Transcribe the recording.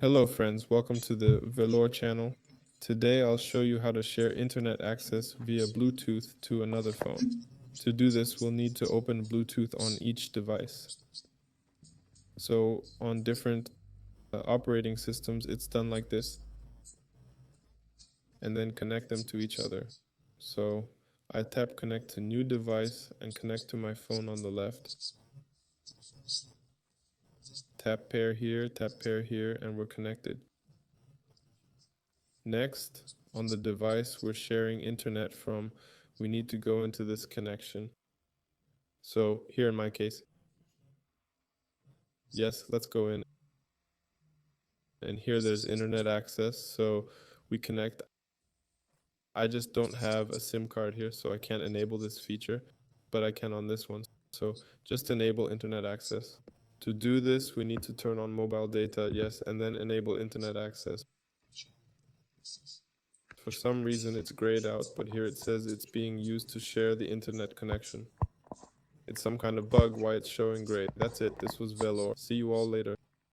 Hello friends, welcome to the Velour channel. Today I'll show you how to share internet access via Bluetooth to another phone. To do this, we'll need to open Bluetooth on each device. So on different operating systems, it's done like this, and then connect them to each other. So I tap connect to new device and connect to my phone on the left. Tap pair here, and we're connected. Next, on the device we're sharing internet from, we need to go into this connection. So here in my case, yes, let's go in. And here there's internet access, so we connect. I just don't have a SIM card here, so I can't enable this feature, but I can on this one. So just enable internet access. To do this, we need to turn on mobile data, yes, and then enable internet access. For some reason it's grayed out, but here it says it's being used to share the internet connection. It's some kind of bug why it's showing gray. That's it. This was Velour. See you all later.